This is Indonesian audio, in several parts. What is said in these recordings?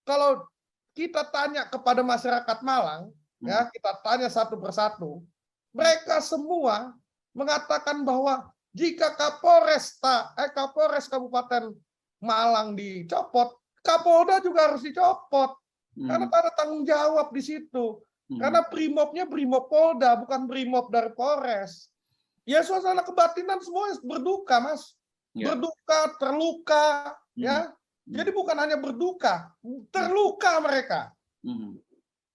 kalau kita tanya kepada masyarakat Malang, ya kita tanya satu persatu, mereka semua mengatakan bahwa jika Kapolres Kabupaten Malang dicopot, Kapolda juga harus dicopot. Karena ada tanggung jawab di situ. Karena Brimobnya Brimob Polda, bukan Brimob dari Polres. Ya suasana kebatinan semua berduka, Mas. Berduka, terluka, ya. Jadi bukan hanya berduka, terluka mereka.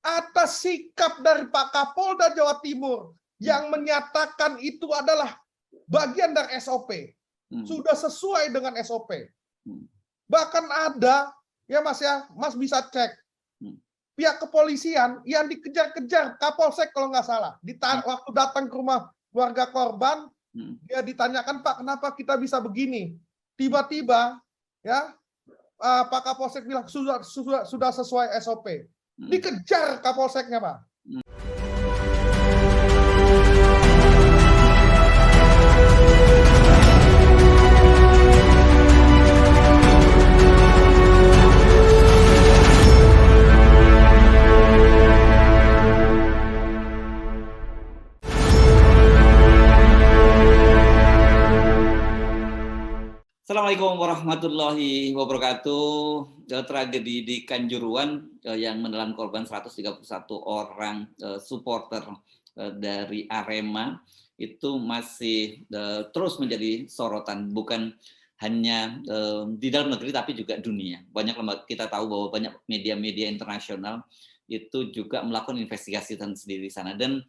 Atas sikap dari Pak Kapolda Jawa Timur yang menyatakan itu adalah bagian dari SOP. Sudah sesuai dengan SOP. Bahkan ada, ya Mas ya, Mas bisa cek, pihak kepolisian yang dikejar-kejar Kapolsek kalau nggak salah. Waktu datang ke rumah keluarga korban, dia ditanyakan, Pak, kenapa kita bisa begini? Tiba-tiba, ya Pak Kapolsek bilang sudah sesuai SOP. Dikejar Kapolseknya, Pak. Assalamualaikum warahmatullahi wabarakatuh. Tragedi di Kanjuruhan yang menelan korban 131 orang supporter dari Arema itu masih terus menjadi sorotan, bukan hanya di dalam negeri tapi juga dunia. Banyak lembaga, kita tahu bahwa banyak media-media internasional itu juga melakukan investigasi sendiri di sana. Dan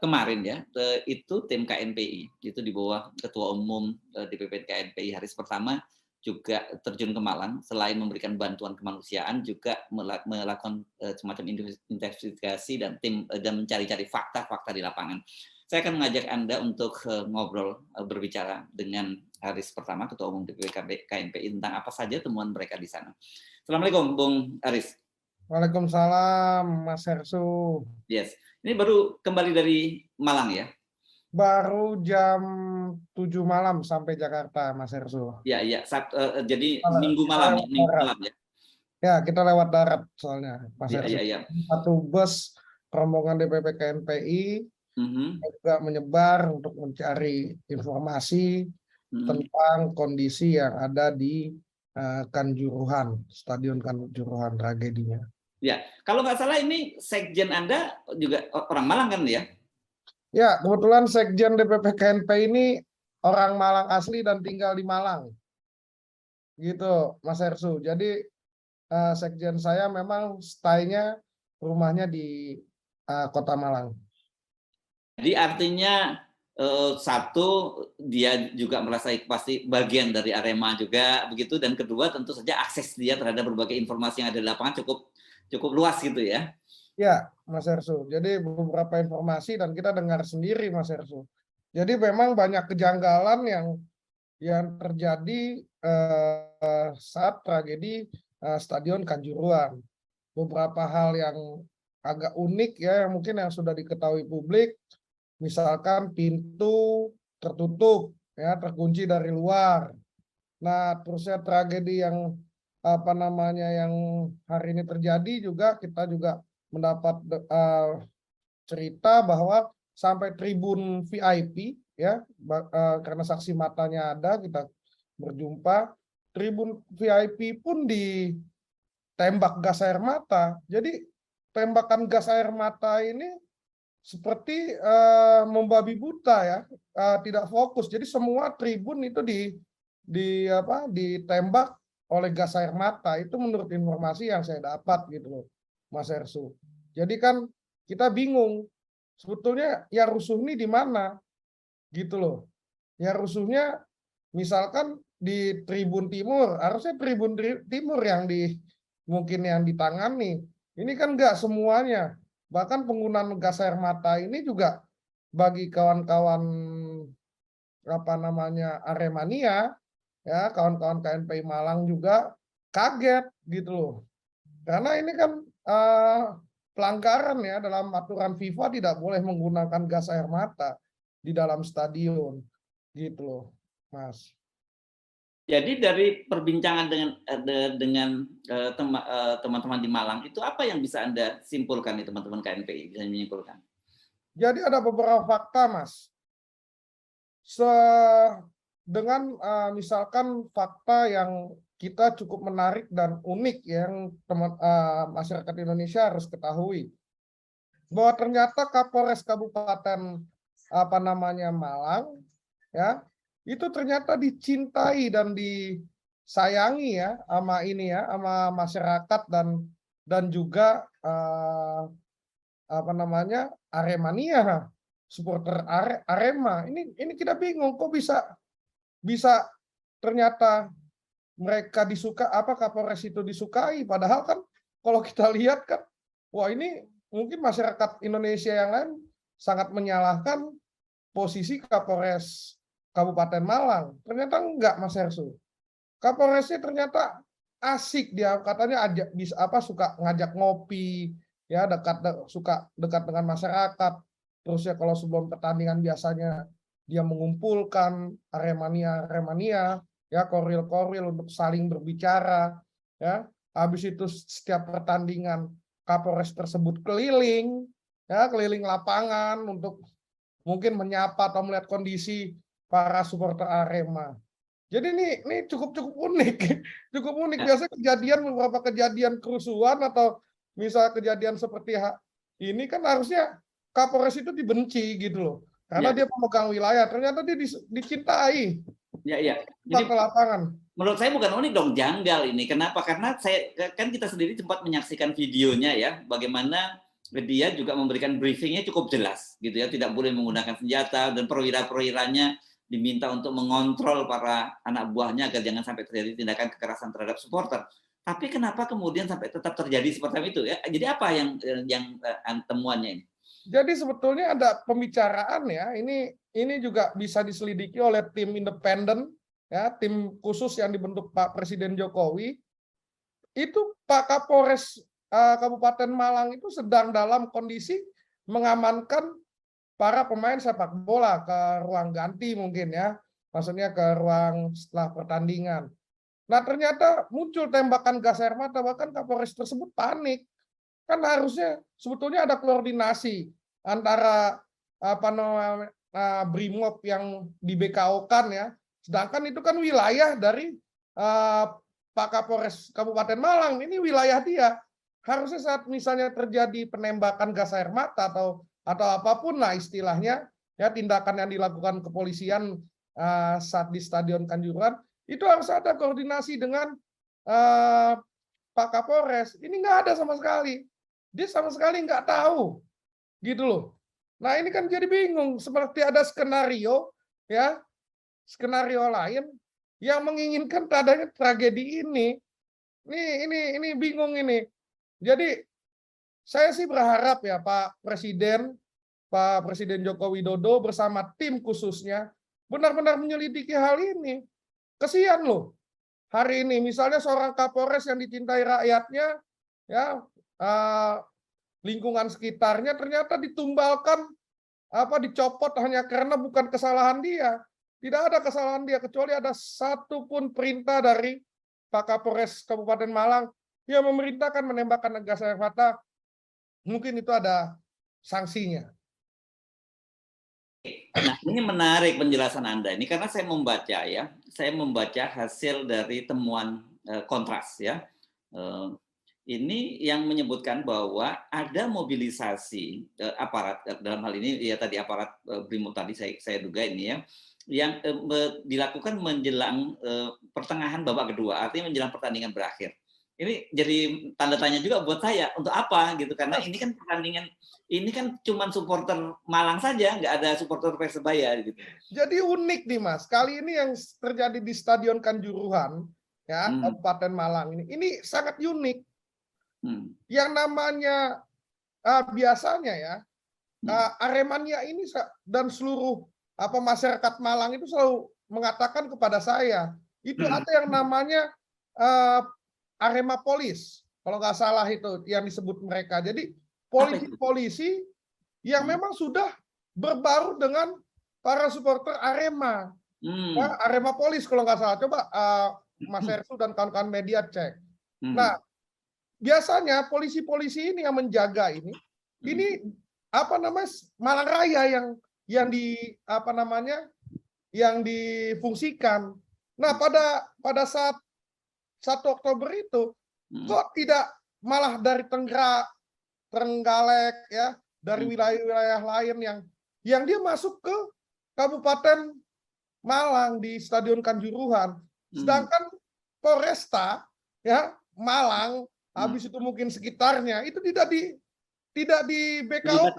kemarin ya, itu tim KNPI itu di bawah Ketua Umum DPP KNPI Haris Pertama juga terjun ke Malang, selain memberikan bantuan kemanusiaan juga melakukan semacam investigasi dan mencari-cari fakta-fakta di lapangan. Saya akan mengajak Anda untuk ngobrol, berbicara dengan Haris Pertama, Ketua Umum DPP KNPI, tentang apa saja temuan mereka di sana. Assalamualaikum, Bung Haris. Waalaikumsalam, Mas Hersu. Yes. Ini baru kembali dari Malang ya? Baru jam 7 malam sampai Jakarta, Mas Hersu. Ya, jadi Minggu malam ya? Ya, kita lewat darat soalnya, Mas Hersu. Ya. Satu bus rombongan DPP KNPI juga menyebar untuk mencari informasi tentang kondisi yang ada di Kanjuruhan, Stadion Kanjuruhan, tragedinya. Ya, kalau nggak salah ini sekjen Anda juga orang Malang kan ya? Ya, kebetulan sekjen DPP KNPI ini orang Malang asli dan tinggal di Malang. Gitu, Mas Hersu. Jadi sekjen saya memang stay-nya rumahnya di Kota Malang. Jadi artinya satu, dia juga merasa pasti bagian dari Arema juga begitu, dan kedua tentu saja akses dia terhadap berbagai informasi yang ada di lapangan cukup luas gitu ya. Ya, Mas Hersu. Jadi beberapa informasi dan kita dengar sendiri, Mas Hersu. Jadi memang banyak kejanggalan yang terjadi saat tragedi Stadion Kanjuruhan. Beberapa hal yang agak unik ya, mungkin yang sudah diketahui publik, misalkan pintu tertutup, ya terkunci dari luar. Nah, terusnya tragedi yang yang hari ini terjadi juga, kita juga mendapat cerita bahwa sampai tribun VIP ya, karena saksi matanya ada, kita berjumpa, tribun VIP pun ditembak gas air mata. Jadi tembakan gas air mata ini seperti membabi buta ya, tidak fokus. Jadi semua tribun itu ditembak oleh gas air mata. Itu menurut informasi yang saya dapat gitu loh, Mas Hersu. Jadi kan kita bingung sebetulnya ya rusuh ini di mana gitu loh. Ya rusuhnya misalkan di Tribun Timur, harusnya Tribun Timur yang mungkin yang ditangani. Ini kan enggak semuanya. Bahkan penggunaan gas air mata ini juga bagi kawan-kawan Aremania ya, kawan-kawan KNPI Malang juga kaget gitu loh. Karena ini kan pelanggaran ya, dalam aturan FIFA tidak boleh menggunakan gas air mata di dalam stadion gitu loh, Mas. Jadi dari perbincangan teman-teman di Malang itu apa yang bisa Anda simpulkan nih teman-teman KNPI bisa menyimpulkan? Jadi ada beberapa fakta, Mas. Dengan misalkan fakta yang kita cukup menarik dan unik yang masyarakat Indonesia harus ketahui bahwa ternyata Kapolres Kabupaten Malang ya itu ternyata dicintai dan disayangi ya sama masyarakat dan juga Aremania, supporter Arema. Ini kita bingung kok bisa ternyata mereka Kapolres itu disukai, padahal kan kalau kita lihat kan wah ini mungkin masyarakat Indonesia yang lain sangat menyalahkan posisi Kapolres Kabupaten Malang. Ternyata enggak, Mas Hersu. Kapolresnya ternyata asik, dia katanya suka ngajak ngopi, ya suka dekat dengan masyarakat. Terus ya kalau sebelum pertandingan biasanya dia mengumpulkan Aremania ya koril untuk saling berbicara ya. Habis itu setiap pertandingan Kapolres tersebut keliling lapangan untuk mungkin menyapa atau melihat kondisi para supporter Arema. Jadi ini cukup unik, cukup unik. Biasanya beberapa kejadian kerusuhan atau misal kejadian seperti ini kan harusnya Kapolres itu dibenci gitu loh, karena dia pemegang wilayah. Ternyata dia dicintai. Ya. Jadi ke lapangan. Menurut saya bukan unik dong, janggal ini. Kenapa? Karena kita sendiri sempat menyaksikan videonya ya, bagaimana dia juga memberikan briefingnya cukup jelas gitu ya, tidak boleh menggunakan senjata dan perwira-perwiranya diminta untuk mengontrol para anak buahnya agar jangan sampai terjadi tindakan kekerasan terhadap supporter. Tapi kenapa kemudian sampai tetap terjadi seperti itu ya? Jadi apa yang temuannya ini? Jadi sebetulnya ada pembicaraan ya. Ini juga bisa diselidiki oleh tim independen ya, tim khusus yang dibentuk Pak Presiden Jokowi. Itu Pak Kapolres Kabupaten Malang itu sedang dalam kondisi mengamankan para pemain sepak bola ke ruang ganti mungkin ya. Maksudnya ke ruang setelah pertandingan. Nah, ternyata muncul tembakan gas air mata, bahkan Kapolres tersebut panik. Kan harusnya sebetulnya ada koordinasi antara Brimob yang di BKO-kan ya. Sedangkan itu kan wilayah dari Pak Kapolres Kabupaten Malang, ini wilayah dia. Harusnya saat misalnya terjadi penembakan gas air mata atau apapun lah istilahnya, ya tindakan yang dilakukan kepolisian saat di Stadion Kanjuruhan, itu harus ada koordinasi dengan Pak Kapolres. Ini nggak ada sama sekali. Dia sama sekali nggak tahu, gitu loh. Nah ini kan jadi bingung, seperti ada skenario lain yang menginginkan adanya tragedi ini. Ini bingung ini. Jadi saya sih berharap ya Pak Presiden Joko Widodo bersama tim khususnya benar-benar menyelidiki hal ini. Kesian loh. Hari ini misalnya seorang Kapolres yang dicintai rakyatnya, ya lingkungan sekitarnya ternyata ditumbalkan, dicopot hanya karena bukan kesalahan dia. Tidak ada kesalahan dia kecuali ada satu pun perintah dari Pak Kapolres Kabupaten Malang yang memerintahkan menembakkan gas air mata. Mungkin itu ada sanksinya. Nah, ini menarik penjelasan Anda ini karena saya membaca hasil dari temuan Kontras ya. Ini yang menyebutkan bahwa ada mobilisasi aparat dalam hal ini ya tadi aparat Brimob tadi saya duga ini ya yang dilakukan menjelang pertengahan babak kedua, artinya menjelang pertandingan berakhir. Ini jadi tanda tanya juga buat saya, untuk apa gitu, karena ini kan pertandingan, ini kan cuma supporter Malang saja, nggak ada supporter Persebaya gitu. Jadi unik nih Mas, kali ini yang terjadi di Stadion Kanjuruhan, ya Kabupaten Malang ini sangat unik. Yang namanya biasanya ya Aremania ini dan seluruh masyarakat Malang itu selalu mengatakan kepada saya itu ada yang namanya Arema Polis, kalau nggak salah itu yang disebut mereka. Jadi polisi yang memang sudah berbaur dengan para supporter Arema. Ya, Arema Polis kalau nggak salah. Coba Mas Hersu dan kawan-kawan media cek. Nah, biasanya polisi-polisi ini yang menjaga ini apa namanya Malang Raya yang difungsikan. Nah, pada saat 1 Oktober itu kok tidak malah dari Trenggalek ya, dari wilayah-wilayah lain yang dia masuk ke Kabupaten Malang di Stadion Kanjuruhan. Sedangkan Polresta ya Malang habis itu mungkin sekitarnya itu tidak di BKO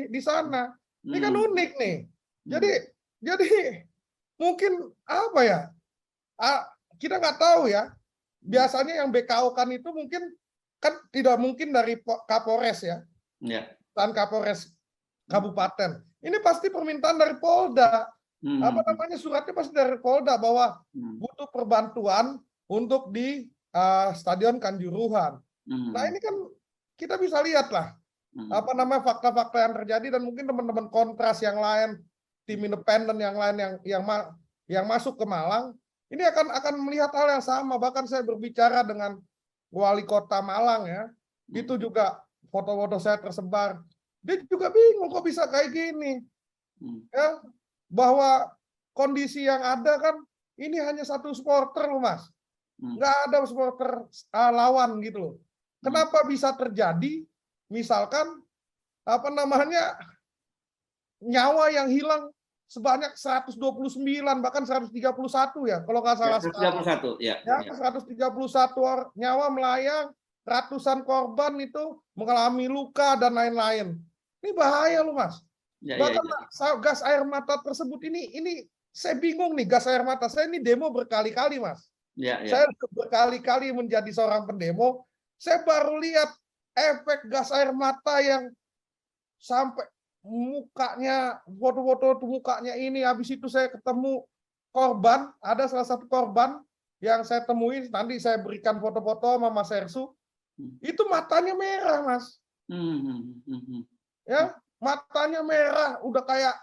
di sana. Ini kan unik nih. Jadi mungkin apa ya? Kita nggak tahu ya. Biasanya yang BKO kan itu mungkin kan tidak mungkin dari Kapolres ya. Dan Kapolres Kabupaten. Ini pasti permintaan dari Polda. Suratnya pasti dari Polda bahwa butuh perbantuan untuk di Stadion Kanjuruhan. Nah, ini kan kita bisa lihat lah fakta-fakta yang terjadi, dan mungkin teman-teman Kontras yang lain, tim independen yang lain yang masuk ke Malang ini akan melihat hal yang sama. Bahkan saya berbicara dengan wali kota Malang ya, itu juga foto-foto saya tersebar. Dia juga bingung kok bisa kayak gini. Ya, bahwa kondisi yang ada kan ini hanya satu supporter loh Mas. Nggak ada supporter lawan gitu loh. Kenapa bisa terjadi misalkan nyawa yang hilang sebanyak 129 bahkan 131 ya kalau nggak salah. 131 ya. 131 nyawa melayang, ratusan korban itu mengalami luka dan lain-lain. Ini bahaya loh Mas. Bahkan gas air mata tersebut ini saya bingung nih, gas air mata. Saya ini demo berkali-kali Mas. Saya berkali-kali menjadi seorang pendemo. Saya baru lihat efek gas air mata yang sampai mukanya, foto-foto mukanya ini. Habis itu saya ketemu korban, ada salah satu korban yang saya temui, nanti saya berikan foto-foto sama Mas Hersu. Itu matanya merah Mas. Ya, matanya merah, udah kayak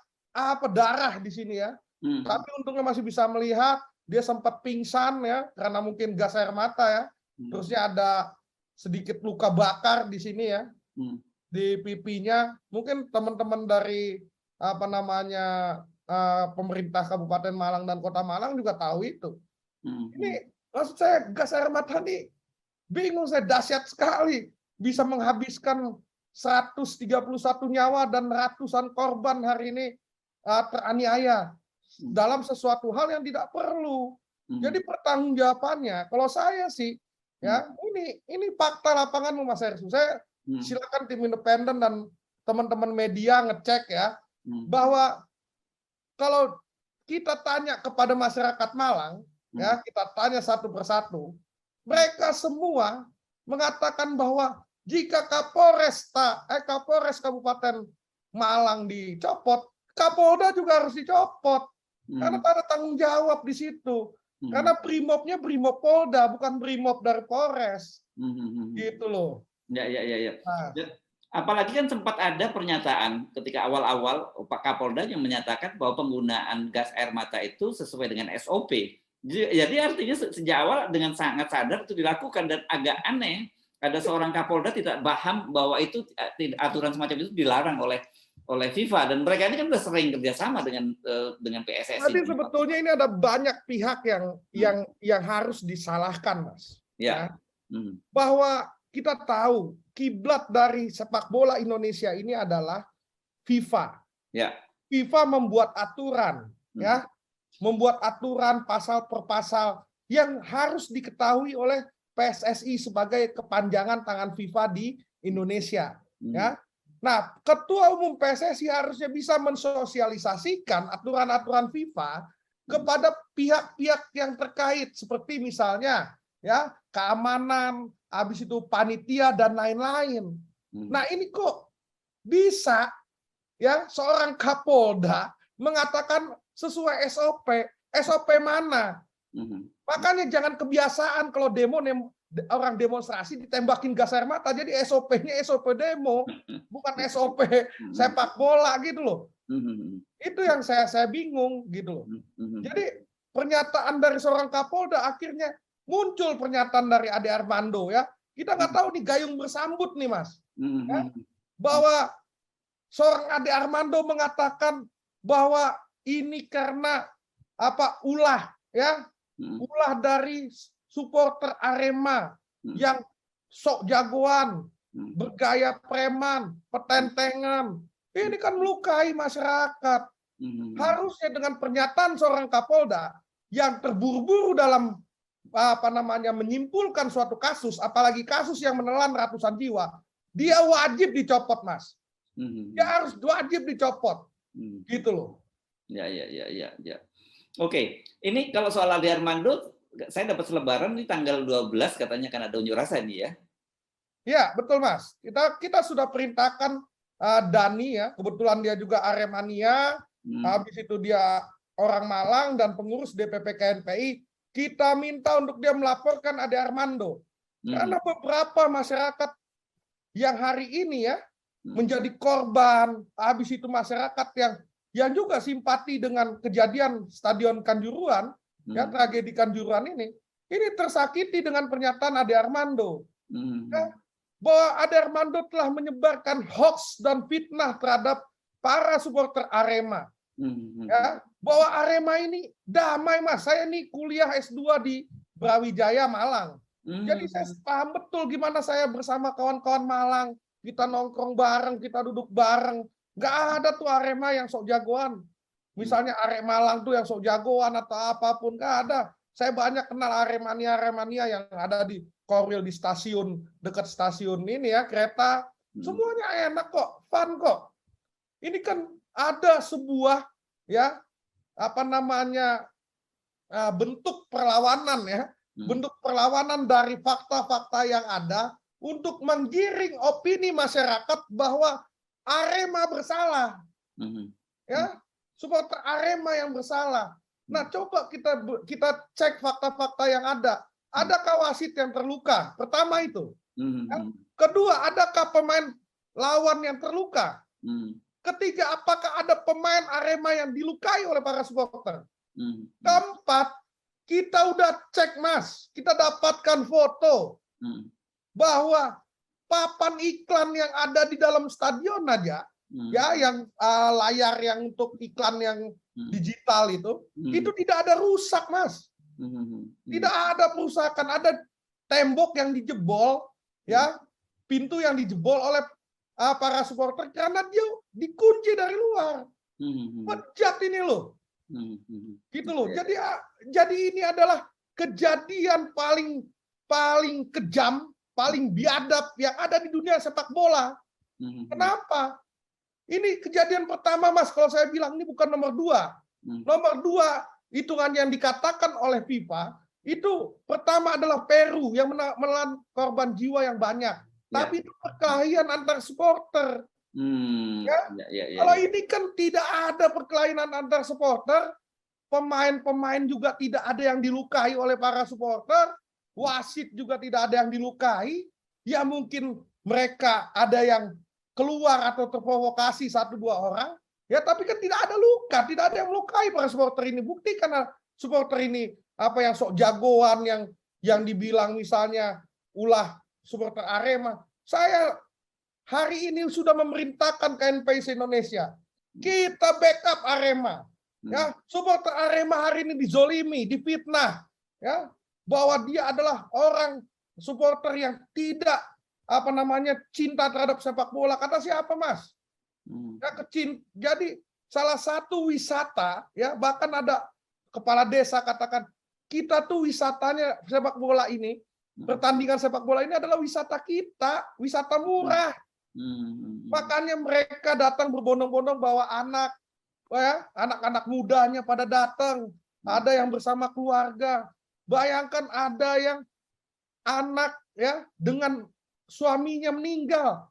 darah di sini ya. Tapi untungnya masih bisa melihat. Dia sempat pingsan ya karena mungkin gas air mata ya. Terusnya ada sedikit luka bakar di sini ya. Di pipinya. Mungkin teman-teman dari pemerintah Kabupaten Malang dan Kota Malang juga tahu itu. Ini maksud saya gas air mata ini bingung saya, dahsyat sekali, bisa menghabiskan 131 nyawa dan ratusan korban hari ini teraniaya dalam sesuatu hal yang tidak perlu. Jadi pertanggungjawabannya kalau saya sih ya ini fakta lapangan Mas Hersu. Saya silakan tim independen dan teman-teman media ngecek ya, bahwa kalau kita tanya kepada masyarakat Malang ya, kita tanya satu persatu, mereka semua mengatakan bahwa jika Kapolres Kabupaten Malang dicopot, Kapolda juga harus dicopot. Karena ada tanggung jawab di situ. Karena Brimobnya Brimob Polda, bukan Brimob dari Polres. Gitu loh. Ya. Nah. Apalagi kan sempat ada pernyataan ketika awal-awal Pak Kapolda yang menyatakan bahwa penggunaan gas air mata itu sesuai dengan SOP. Jadi artinya sejak awal dengan sangat sadar itu dilakukan, dan agak aneh ada seorang Kapolda tidak paham bahwa itu aturan semacam itu dilarang oleh FIFA, dan mereka ini kan sudah sering kerjasama dengan PSSI. Tapi sebetulnya ini ada banyak pihak yang harus disalahkan Mas. Ya. Bahwa kita tahu kiblat dari sepak bola Indonesia ini adalah FIFA. Ya. FIFA membuat aturan, ya, membuat aturan pasal per pasal yang harus diketahui oleh PSSI sebagai kepanjangan tangan FIFA di Indonesia. Ya. Nah, Ketua Umum PSSI harusnya bisa mensosialisasikan aturan-aturan FIFA kepada pihak-pihak yang terkait, seperti misalnya ya keamanan, habis itu panitia dan lain-lain. Nah, ini kok bisa ya seorang Kapolda mengatakan sesuai SOP. SOP mana? Makanya jangan kebiasaan kalau orang demonstrasi ditembakin gas air mata, jadi SOP-nya SOP demo, bukan SOP sepak bola gitu loh. Itu yang saya bingung gitu loh. Jadi pernyataan dari seorang Kapolda akhirnya muncul pernyataan dari Ade Armando ya. Kita nggak tahu nih gayung bersambut nih Mas. Ya, bahwa seorang Ade Armando mengatakan bahwa ini karena ulah ya, ulah dari supporter Arema yang sok jagoan, bergaya preman, petentengan. Ini kan melukai masyarakat. Harusnya dengan pernyataan seorang Kapolda yang terburu-buru dalam menyimpulkan suatu kasus, apalagi kasus yang menelan ratusan jiwa, dia wajib dicopot, Mas. Dia harus wajib dicopot. Gitu loh. Ya. Oke, ini kalau soal Ade Armando, saya dapat selebaran di tanggal 12 katanya kan ada unjuk rasa nih ya. Ya, betul Mas. Kita sudah perintahkan Dani ya, kebetulan dia juga Aremania, habis itu dia orang Malang dan pengurus DPP KNPI, kita minta untuk dia melaporkan Ade Armando. Karena beberapa masyarakat yang hari ini ya menjadi korban, habis itu masyarakat yang juga simpati dengan kejadian Stadion Kanjuruhan, ya tragedi Kanjuruhan ini tersakiti dengan pernyataan Ade Armando. Ya, bahwa Ade Armando telah menyebarkan hoax dan fitnah terhadap para supporter Arema. Ya, bahwa Arema ini damai Mas. Saya ini kuliah S2 di Brawijaya Malang. Jadi saya paham betul gimana saya bersama kawan-kawan Malang, kita nongkrong bareng, kita duduk bareng. Nggak ada tuh Arema yang sok jagoan. Misalnya Arema Malang tuh yang sok jagoan atau apapun, nggak ada. Saya banyak kenal Aremania yang ada di Korwil di stasiun, dekat stasiun ini ya, kereta. Semuanya enak kok, fun kok. Ini kan ada sebuah ya bentuk perlawanan ya, bentuk perlawanan dari fakta-fakta yang ada untuk menggiring opini masyarakat bahwa Arema bersalah. Ya, supporter Arema yang bersalah. Nah, coba kita cek fakta-fakta yang ada. Adakah wasit yang terluka? Pertama itu. Kedua, adakah pemain lawan yang terluka? Ketiga, apakah ada pemain Arema yang dilukai oleh para supporter? Keempat, kita udah cek Mas, kita dapatkan foto bahwa papan iklan yang ada di dalam stadion aja, ya yang layar yang untuk iklan yang digital itu tidak ada rusak Mas. Tidak ada perusakan, ada tembok yang dijebol, ya, pintu yang dijebol oleh para supporter karena dia dikunci dari luar. Bejat ini loh. Gitu loh. Jadi ini adalah kejadian paling kejam, paling biadab yang ada di dunia sepak bola. Kenapa? Ini kejadian pertama Mas, kalau saya bilang ini bukan nomor 2. Nomor 2 hitungan yang dikatakan oleh FIFA itu pertama adalah Peru yang menelan korban jiwa yang banyak. Tapi itu perkelahian antar supporter. Kalau ini kan tidak ada perkelahian antar supporter, pemain-pemain juga tidak ada yang dilukai oleh para supporter, wasit juga tidak ada yang dilukai. Ya mungkin mereka ada yang keluar atau terprovokasi 1-2 orang. Ya, tapi kan tidak ada luka, tidak ada yang melukai para supporter ini. Bukti karena supporter ini yang sok jagoan yang dibilang misalnya ulah supporter Arema. Saya hari ini sudah memerintahkan KNPI Indonesia. Kita backup Arema. Ya, supporter Arema hari ini dizolimi, difitnah, ya, bahwa dia adalah orang supporter yang tidak cinta terhadap sepak bola. Kata siapa, Mas? Ya, jadi salah satu wisata ya, bahkan ada kepala desa katakan kita tuh wisatanya sepak bola ini, pertandingan sepak bola ini adalah wisata kita, wisata murah. Makanya mereka datang berbondong-bondong bawa anak-anak mudanya pada datang, ada yang bersama keluarga. Bayangkan ada yang anak ya dengan suaminya meninggal.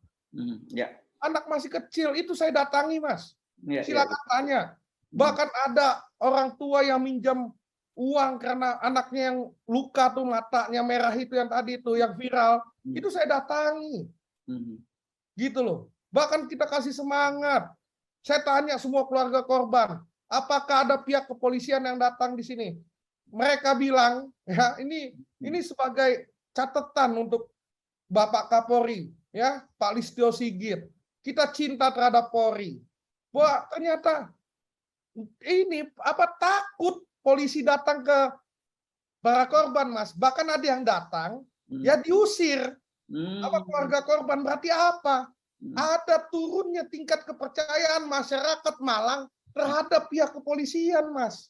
Anak masih kecil, itu saya datangi Mas. Silakan tanya. Bahkan ada orang tua yang minjam uang karena anaknya yang luka tuh, matanya merah itu yang tadi itu yang viral, itu saya datangi. Gitu loh. Bahkan kita kasih semangat. Saya tanya semua keluarga korban, apakah ada pihak kepolisian yang datang di sini? Mereka bilang, ya ini sebagai catatan untuk Bapak Kapolri, ya Pak Listio Sigit. Kita cinta terhadap Polri. Wah, ternyata ini takut polisi datang ke para korban, Mas. Bahkan ada yang datang, ya diusir. Keluarga korban berarti apa? Ada turunnya tingkat kepercayaan masyarakat Malang terhadap pihak kepolisian, Mas.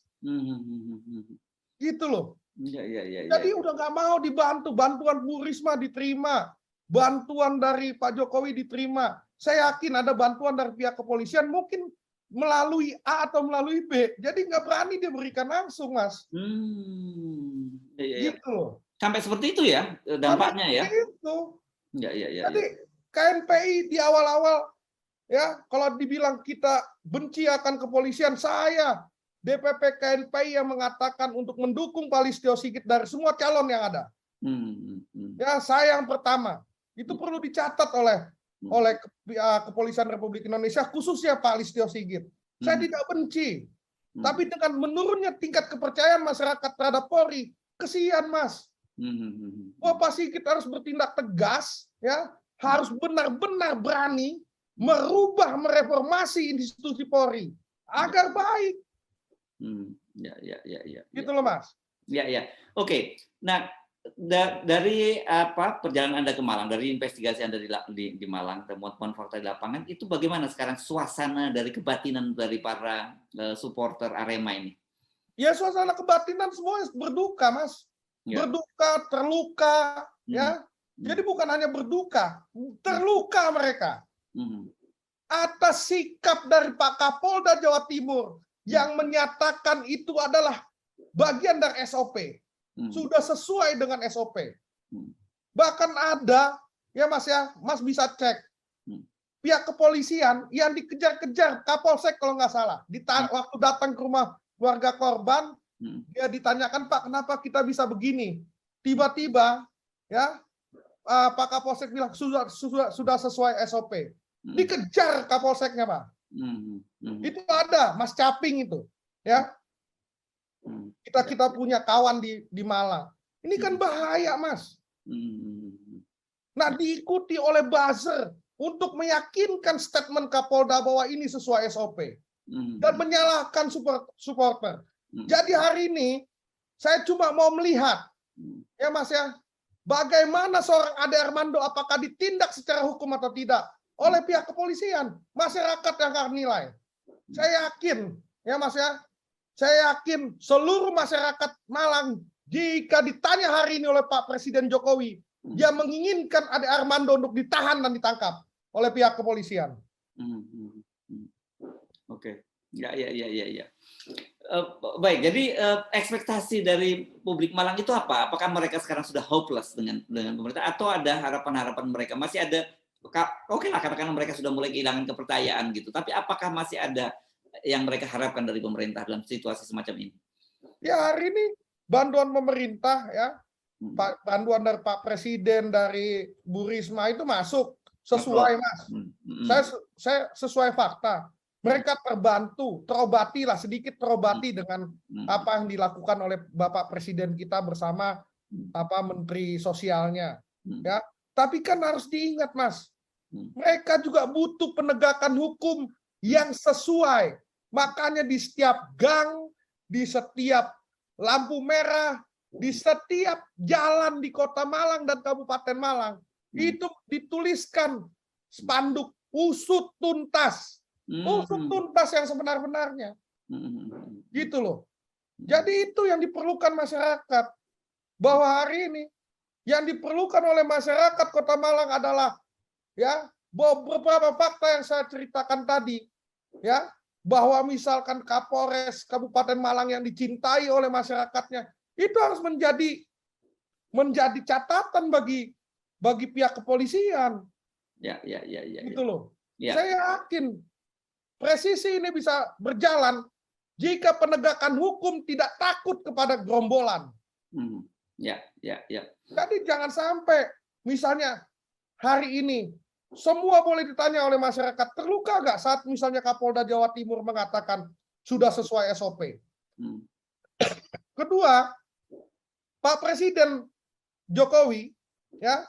Gitu loh. Jadi udah nggak mau dibantu. Bantuan Bu Risma diterima. Bantuan dari Pak Jokowi diterima. Saya yakin ada bantuan dari pihak kepolisian mungkin melalui A atau melalui B. Jadi nggak berani dia berikan langsung, Mas. Gitu loh. Sampai seperti itu ya dampaknya ya. Itu. Jadi KNPI di awal-awal ya kalau dibilang kita benci akan kepolisian, saya DPP KNPI yang mengatakan untuk mendukung Pak Listio Sigit dari semua calon yang ada. Ya, saya yang pertama. Itu perlu dicatat oleh Kepolisian Republik Indonesia, khususnya Pak Listio Sigit. Saya tidak benci. Tapi dengan menurunnya tingkat kepercayaan masyarakat terhadap Polri, kesian, Mas. Pak Sigit harus bertindak tegas, ya, harus benar-benar berani merubah, mereformasi institusi Polri agar baik. Gitu loh, Mas. Oke. Nah, dari perjalanan Anda ke Malang, dari investigasi Anda di Malang, temuan fakta di lapangan, itu bagaimana sekarang suasana dari kebatinan dari para supporter Arema ini? Ya, suasana kebatinan semua berduka, Mas. Berduka, terluka, ya. Jadi bukan hanya berduka, terluka mereka. Atas sikap dari Pak Kapolda Jawa Timur yang menyatakan itu adalah bagian dari SOP. Sudah sesuai dengan SOP. Bahkan ada, ya Mas ya, Mas bisa cek, pihak kepolisian yang dikejar-kejar Kapolsek kalau nggak salah. Waktu datang ke rumah keluarga korban, dia ditanyakan, Pak, kenapa kita bisa begini? Tiba-tiba, ya, Pak Kapolsek bilang sudah sesuai SOP. Dikejar Kapolseknya, Pak. Itu ada, Mas Caping itu, ya. Kita punya kawan di Malang. Ini kan bahaya, Mas. Nah, diikuti oleh buzzer untuk meyakinkan statement Kapolda bahwa ini sesuai SOP dan menyalahkan supporter. Jadi hari ini saya cuma mau melihat, ya Mas ya, bagaimana seorang Ade Armando apakah ditindak secara hukum atau tidak oleh pihak kepolisian, masyarakat yang akan nilai. Saya yakin, ya Mas ya, saya yakin seluruh masyarakat Malang jika ditanya hari ini oleh Pak Presiden Jokowi, dia menginginkan Ade Armando untuk ditahan dan ditangkap oleh pihak kepolisian. Oke, ya. Baik, jadi ekspektasi dari publik Malang itu apa? Apakah mereka sekarang sudah hopeless dengan pemerintah atau ada harapan-harapan mereka? Masih ada, oke lah katakan mereka sudah mulai kehilangan kepercayaan gitu. Tapi apakah masih ada yang mereka harapkan dari pemerintah dalam situasi semacam ini? Ya, hari ini bantuan pemerintah ya, bantuan dari Pak Presiden, dari Bu Risma itu masuk sesuai, Mas. Saya sesuai fakta. Mereka terbantu, terobati dengan apa yang dilakukan oleh Bapak Presiden kita bersama Menteri Sosialnya. Ya, tapi kan harus diingat, Mas, mereka juga butuh penegakan hukum yang sesuai. Makanya di setiap gang, di setiap lampu merah, di setiap jalan di Kota Malang dan Kabupaten Malang itu dituliskan spanduk usut tuntas. Usut tuntas yang sebenar-benarnya. Gitu loh. Jadi itu yang diperlukan masyarakat. Bahwa hari ini yang diperlukan oleh masyarakat Kota Malang adalah ya, beberapa fakta yang saya ceritakan tadi, ya, bahwa misalkan Kapolres Kabupaten Malang yang dicintai oleh masyarakatnya, itu harus menjadi catatan bagi pihak kepolisian. Gitu loh. Saya yakin presisi ini bisa berjalan jika penegakan hukum tidak takut kepada gerombolan. Jadi jangan sampai misalnya hari ini semua boleh ditanya oleh masyarakat, terluka nggak saat misalnya Kapolda Jawa Timur mengatakan sudah sesuai SOP? Kedua, Pak Presiden Jokowi, ya,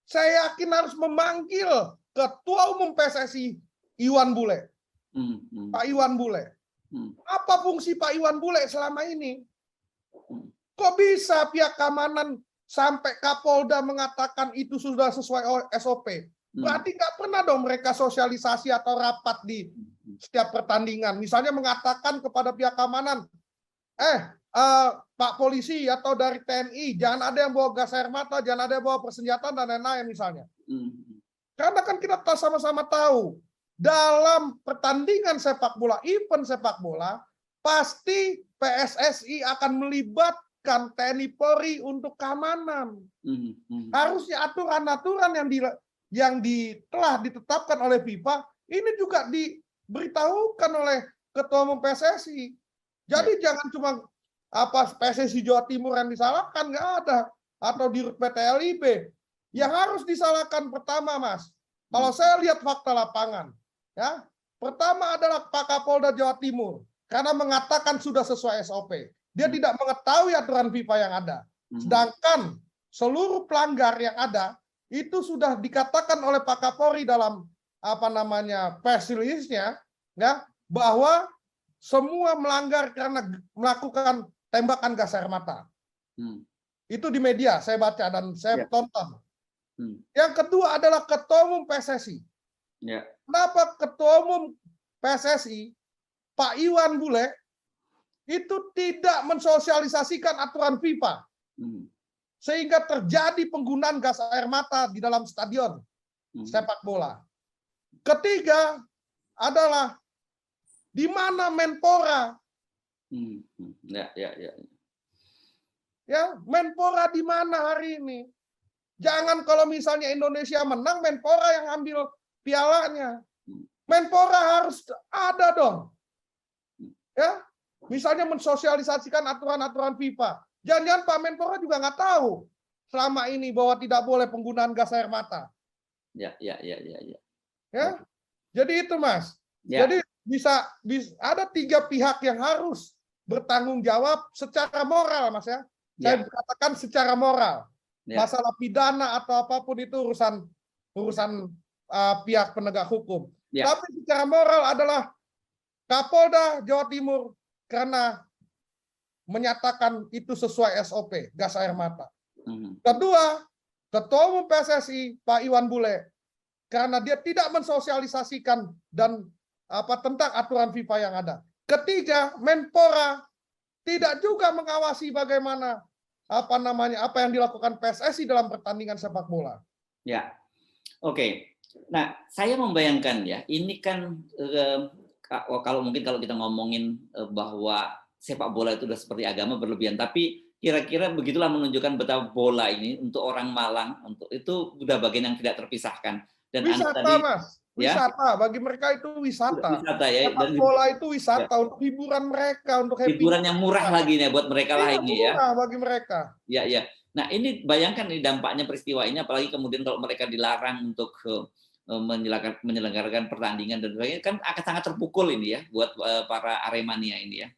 saya yakin harus memanggil Ketua Umum PSSI Iwan Bule, Pak Iwan Bule. Apa fungsi Pak Iwan Bule selama ini? Kok bisa pihak keamanan sampai Kapolda mengatakan itu sudah sesuai SOP? Berarti nggak pernah dong mereka sosialisasi atau rapat di setiap pertandingan. Misalnya mengatakan kepada pihak keamanan, Pak polisi atau dari TNI, jangan ada yang bawa gas air mata, jangan ada yang bawa persenjataan dan lain-lain misalnya. Karena kan kita sama-sama tahu, dalam pertandingan sepak bola, event sepak bola, pasti PSSI akan melibatkan TNI Polri untuk keamanan. Harusnya aturan-aturan yang telah ditetapkan oleh FIFA ini juga diberitahukan oleh Ketua Umum PSSI. Jadi jangan cuma PSSI Jawa Timur yang disalahkan, nggak ada, atau di PT LIB. Yang harus disalahkan pertama, Mas, kalau saya lihat fakta lapangan, ya, pertama adalah Pak Kapolda Jawa Timur karena mengatakan sudah sesuai SOP. Dia tidak mengetahui aturan FIFA yang ada. Sedangkan seluruh pelanggar yang ada itu sudah dikatakan oleh Pak Kapolri dalam press release-nya, ya, bahwa semua melanggar karena melakukan tembakan gas air mata. Itu di media saya baca dan saya tonton. Yang kedua adalah Ketua Umum PSSI. Kenapa Ketua Umum PSSI Pak Iwan Bule itu tidak mensosialisasikan aturan FIFA? Sehingga terjadi penggunaan gas air mata di dalam stadion sepak bola. Ketiga adalah di mana Menpora? Ya, Menpora di mana hari ini? Jangan kalau misalnya Indonesia menang, Menpora yang ambil pialanya. Menpora harus ada dong. Ya, misalnya mensosialisasikan aturan-aturan FIFA. Jangan-jangan Pak Menpora juga nggak tahu selama ini bahwa tidak boleh penggunaan gas air mata. Ya, jadi itu, Mas. Jadi bisa ada 3 pihak yang harus bertanggung jawab secara moral, Mas, ya. Saya katakan secara moral. Masalah pidana atau apapun itu urusan pihak penegak hukum. Tapi secara moral adalah Kapolda Jawa Timur karena menyatakan itu sesuai SOP, gas air mata. Kedua, Ketua Umum PSSI Pak Iwan Bule karena dia tidak mensosialisasikan dan tentang aturan FIFA yang ada. Ketiga, Menpora tidak juga mengawasi bagaimana apa yang dilakukan PSSI dalam pertandingan sepak bola. Ya, oke. Nah, saya membayangkan ya, ini kan kalau kita ngomongin bahwa sepak bola itu sudah seperti agama berlebihan, tapi kira-kira begitulah menunjukkan betapa bola ini untuk orang Malang itu sudah bagian yang tidak terpisahkan. Dan wisata, Mas. Wisata, bagi mereka itu wisata. Wisata ya. Sepak bola itu wisata untuk hiburan mereka, untuk happy. Hiburan yang murah lagi nih buat mereka lah ini ya. Murah bagi mereka. Ya. Nah, ini bayangkan nih dampaknya peristiwa ini, apalagi kemudian kalau mereka dilarang untuk menyelenggarakan pertandingan dan sebagainya, kan akan sangat terpukul ini ya buat para Aremania ini ya.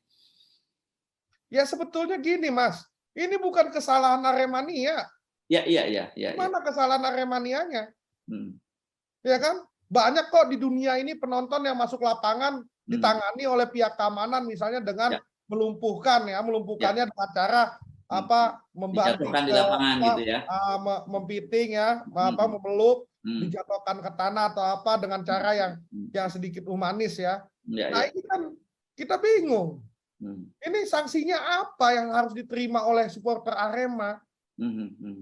Ya sebetulnya gini, Mas, ini bukan kesalahan Aremania. Iya. Mana kesalahan Aremanianya? Ya kan? Banyak kok di dunia ini penonton yang masuk lapangan ditangani oleh pihak keamanan, misalnya dengan melumpuhkannya dengan cara membanting di lapangan gitu ya. Mempiting ya, memeluk, dijatuhkan ke tanah atau dengan cara yang sedikit humanis ya. Nah, ini kan kita bingung. Ini sanksinya apa yang harus diterima oleh supporter Arema?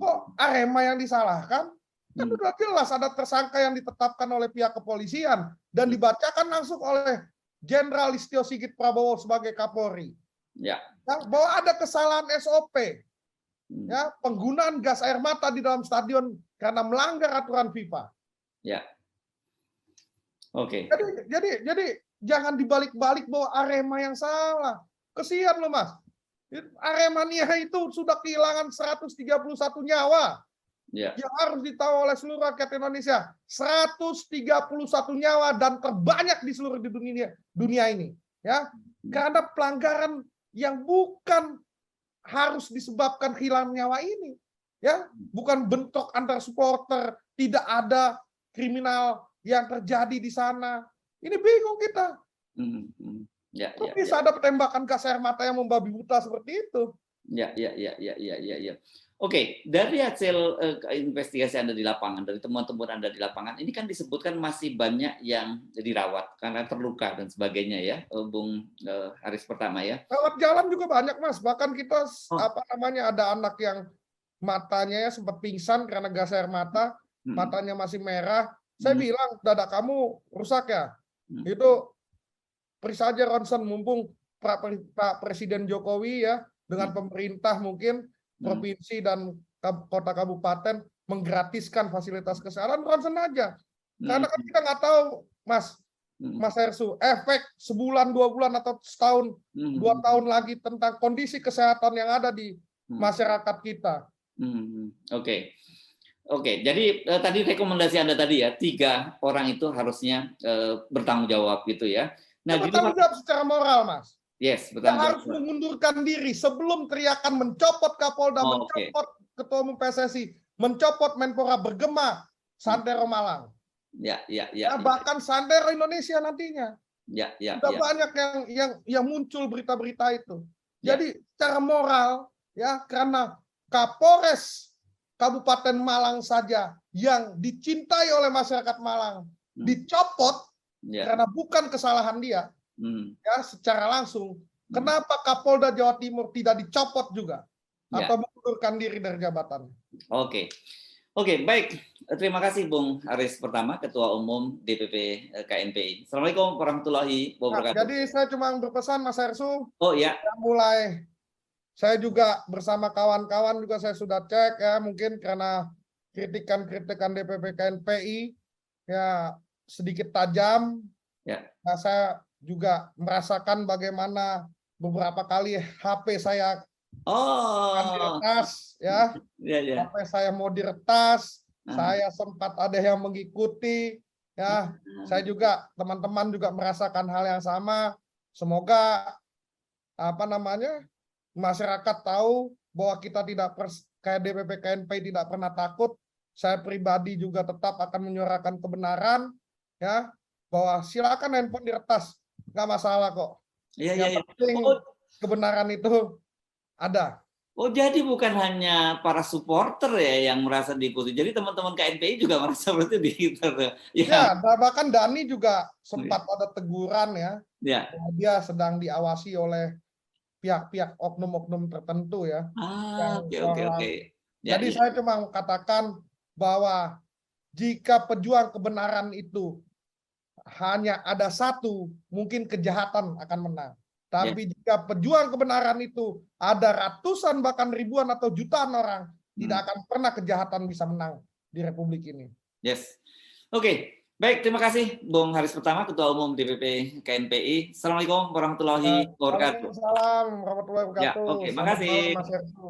Kok Arema yang disalahkan? Kan sudah jelas ada tersangka yang ditetapkan oleh pihak kepolisian dan dibacakan langsung oleh Jenderal Listio Sigit Prabowo sebagai Kapolri. Bahwa ada kesalahan SOP. Ya, penggunaan gas air mata di dalam stadion karena melanggar aturan FIFA. Oke. Jadi jangan dibalik-balik bahwa Arema yang salah. Kesian loh, Mas. Aremania itu sudah kehilangan 131 nyawa. Ya. yang harus ditahu oleh seluruh rakyat Indonesia. 131 nyawa dan terbanyak di seluruh dunia ini. Ya, karena pelanggaran yang bukan harus disebabkan hilang nyawa ini. Ya, bukan bentrok antar supporter, tidak ada kriminal yang terjadi di sana. Ini bingung kita. Ya, Kok bisa ada penembakan gas air mata yang membabi buta seperti itu? Ya. Oke, dari hasil investigasi Anda di lapangan, dari temuan-temuan Anda di lapangan, ini kan disebutkan masih banyak yang dirawat karena terluka dan sebagainya ya, Bung Haris Pertama ya. Lewat jalan juga banyak, Mas. Bahkan kita Oh. ada anak yang matanya ya sempat pingsan karena gas air mata, matanya masih merah. Saya bilang, dada kamu rusak ya? Itu periksa aja ronsen, mumpung Pak Presiden Jokowi ya dengan pemerintah mungkin provinsi dan kota kabupaten menggratiskan fasilitas kesehatan, ronsen aja. Karena kan kita nggak tahu, Mas Hersu, efek sebulan, 2 bulan atau setahun, 2 tahun lagi tentang kondisi kesehatan yang ada di masyarakat kita. Oke, jadi tadi rekomendasi Anda tadi ya, 3 orang itu harusnya bertanggung jawab gitu ya. Nah, bertanggung jawab secara moral, Mas. Yes, yang harus mengundurkan diri sebelum teriakan mencopot Kapolda, mencopot Ketua Umum PSSI, mencopot Menpora bergema Santero Malang. Ya. Bahkan Santero Indonesia nantinya. Sudah banyak yang muncul berita-berita itu. Jadi secara moral ya, karena Kapolres Kabupaten Malang saja yang dicintai oleh masyarakat Malang dicopot karena bukan kesalahan dia. Ya, secara langsung. Kenapa Kapolda Jawa Timur tidak dicopot juga atau mengundurkan diri dari jabatan? Oke, baik. Terima kasih Bung Haris Pertama, Ketua Umum DPP KNPI. Assalamualaikum warahmatullahi wabarakatuh. Jadi saya cuma berpesan, Mas Hersu. Oh ya. Saya juga bersama kawan-kawan juga saya sudah cek ya, mungkin karena kritikan DPP KNPI ya sedikit tajam. Ya. Nah, saya juga merasakan bagaimana beberapa kali HP saya diretas ya. HP saya mau diretas, saya sempat ada yang mengikuti ya. Saya juga, teman-teman juga merasakan hal yang sama. Semoga masyarakat tahu bahwa kita tidak kayak DPP KNPI tidak pernah takut. Saya pribadi juga tetap akan menyuarakan kebenaran ya, bahwa silakan handphone diretas. Nggak masalah kok. Iya. Kebenaran itu ada. Oh, jadi bukan hanya para supporter ya yang merasa diikuti. Jadi teman-teman KNPI juga merasa seperti itu. Ya, bahkan Dani juga sempat ada teguran ya. Dia sedang diawasi oleh pihak-pihak oknum-oknum tertentu ya. Oke. Jadi saya cuma katakan bahwa jika pejuang kebenaran itu hanya ada satu, mungkin kejahatan akan menang. Tapi jika pejuang kebenaran itu ada ratusan bahkan ribuan atau jutaan orang, tidak akan pernah kejahatan bisa menang di Republik ini. Yes. Oke. Baik, terima kasih Bung Haris Pertama, Ketua Umum DPP KNPI. Assalamualaikum warahmatullahi wabarakatuh. Waalaikumsalam warahmatullahi wabarakatuh. Ya, oke, makasih. Mas Hersu.